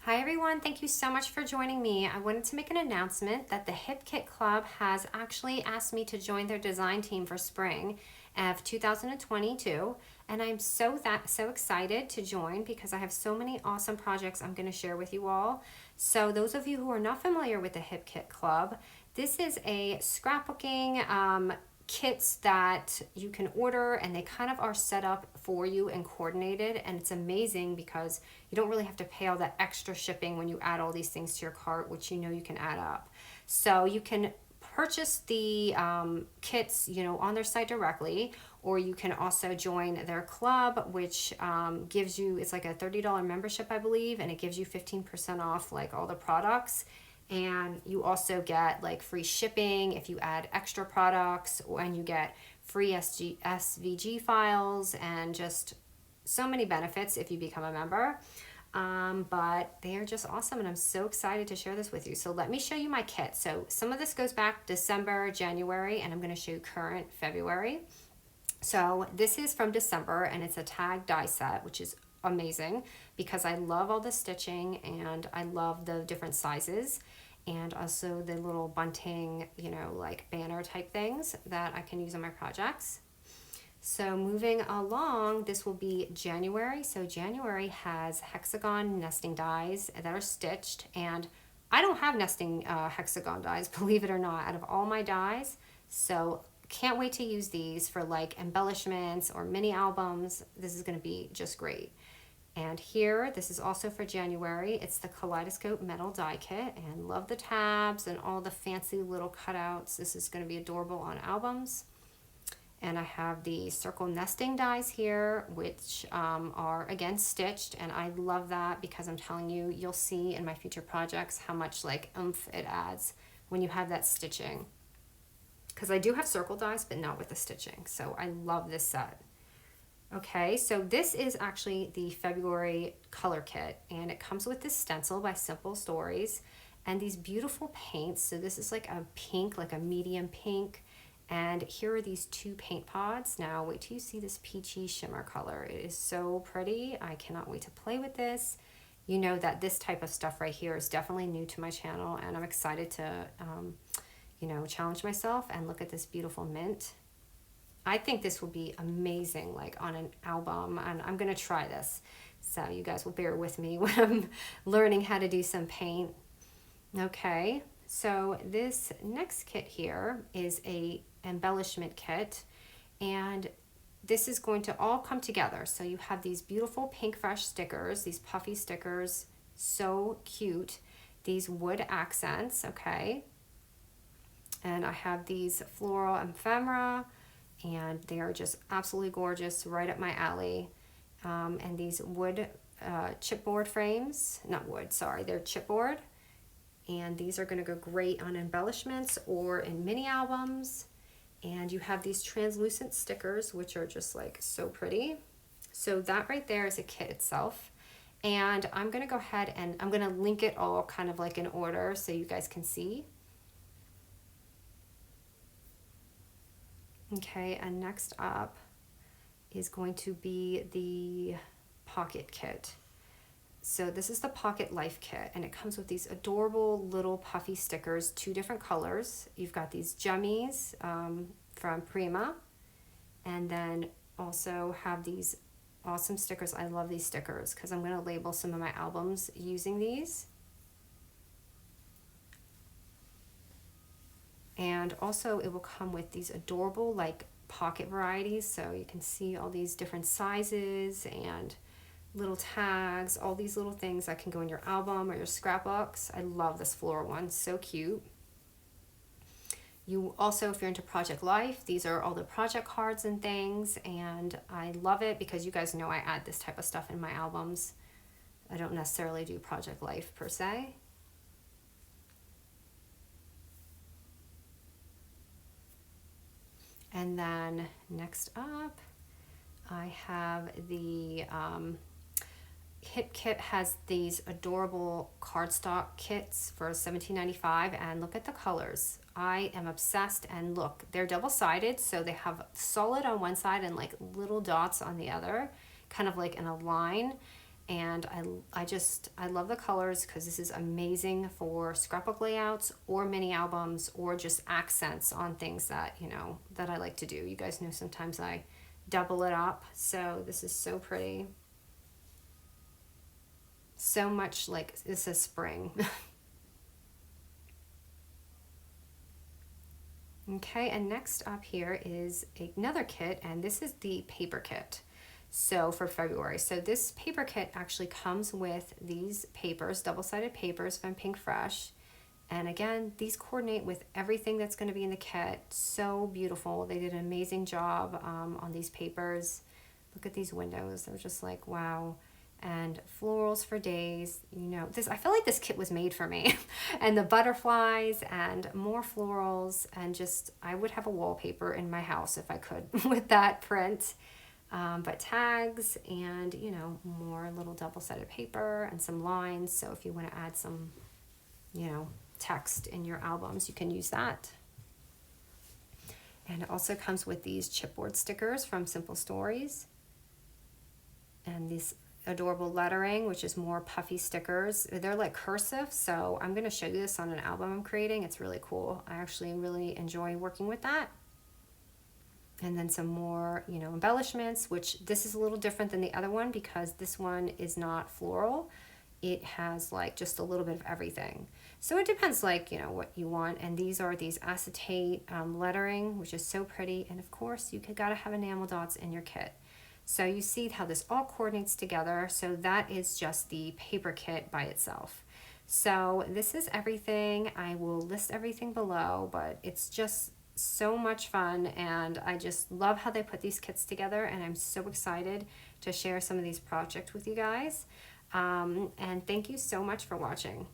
Hi everyone, thank you so much for joining me. I wanted to make an announcement that the Hip Kit Club has actually asked me to join their design team for spring of 2022, and I'm so excited to join because I have so many awesome projects I'm going to share with you all. So those of you who are not familiar with the Hip Kit Club, this is a scrapbooking kits that you can order, and they kind of are set up for you and coordinated, and it's amazing because you don't really have to pay all that extra shipping when you add all these things to your cart, which you know you can add up. So you can purchase the kits on their site directly, or you can also join their club, which gives you, it's like a $30 membership I believe, and it gives you 15% off like all the products. And you also get like free shipping if you add extra products, and you get free SVG files and just so many benefits if you become a member. But they are just awesome, and I'm so excited to share this with you. So let me show you my kit. So some of this goes back December, January, and I'm going to show you current February. So this is from December, and it's a tag die set, which is amazing because I love all the stitching and I love the different sizes, and also the little bunting, like banner type things that I can use on my projects. So moving along, this will be January. So January has Hexagon nesting dies that are stitched, and I don't have nesting hexagon dies, believe it or not, out of all my dies. So can't wait to use these for like embellishments or mini albums. This is going to be just great. And here, this is also for January. It's the Kaleidoscope Metal Die Kit, and love the tabs and all the fancy little cutouts. This is going to be adorable on albums. And I have the circle nesting dies here, which are again stitched, and I love that because I'm telling you, you'll see in my future projects how much like oomph it adds when you have that stitching. Because I do have circle dies, but not with the stitching. So I love this set. Okay, so this is actually the February color kit, and it comes with this stencil by Simple Stories and these beautiful paints. So this is like a pink, like a medium pink. And here are these two paint pods. Now wait till you see this peachy shimmer color. It is so pretty. I cannot wait to play with this. You know that this type of stuff right here is definitely new to my channel, and I'm excited to challenge myself and look at this beautiful mint. I think this will be amazing like on an album, and I'm gonna try this. So you guys will bear with me when I'm learning how to do some paint. Okay, so this next kit here is a embellishment kit, and this is going to all come together. So you have these beautiful pink fresh stickers, these puffy stickers, so cute. These wood accents, okay. And I have these floral ephemera, and they are just absolutely gorgeous, right up my alley. And these wood chipboard frames, not wood, sorry, they're chipboard. And these are going to go great on embellishments or in mini albums. And you have these translucent stickers, which are just like so pretty. So that right there is a kit itself. And I'm going to go ahead and I'm going to link it all kind of like in order so you guys can see. Okay, and next up is going to be the pocket kit. So this is the Pocket Life Kit, and it comes with these adorable little puffy stickers, two different colors. You've got these Jummies from Prima, and then also have these awesome stickers. I love these stickers because I'm going to label some of my albums using these. And also it will come with these adorable like pocket varieties, so you can see all these different sizes and little tags, all these little things that can go in your album or your scrapbooks. I love this floral one, so cute. You also, if you're into Project Life, these are all the project cards and things, and I love it because you guys know I add this type of stuff in my albums. I don't necessarily do Project Life per se. And then next up, I have the Hip Kit has these adorable cardstock kits for $17.95, and look at the colors. I am obsessed, and look, they're double-sided, so they have solid on one side and like little dots on the other, kind of like in a line. And I love the colors because this is amazing for scrapbook layouts or mini albums or just accents on things that, you know, that I like to do. You guys know sometimes I double it up. So this is so pretty. So much like this is spring. Okay, and next up here is another kit, and this is the paper kit. So for February, so this paper kit actually comes with these papers, double-sided papers from Pink Fresh. And again, these coordinate with everything that's going to be in the kit. So beautiful. They did an amazing job on these papers. Look at these windows. They're just like, wow. And florals for days. You know, this, I feel like this kit was made for me. And the butterflies and more florals, and just, I would have a wallpaper in my house if I could with that print. But tags and, you know, more little double-sided paper and some lines. So if you want to add some, you know, text in your albums, you can use that. And it also comes with these chipboard stickers from Simple Stories. And these adorable lettering, which is more puffy stickers. They're like cursive, so I'm going to show you this on an album I'm creating. It's really cool. I actually really enjoy working with that. And then some more, you know, embellishments, which this is a little different than the other one because this one is not floral. It has like just a little bit of everything. So it depends, like, you know, what you want. And these are these acetate lettering, which is so pretty. And of course, you gotta have enamel dots in your kit. So you see how this all coordinates together. So that is just the paper kit by itself. So this is everything. I will list everything below, but it's just so much fun, and I just love how they put these kits together, and I'm so excited to share some of these projects with you guys. And thank you so much for watching.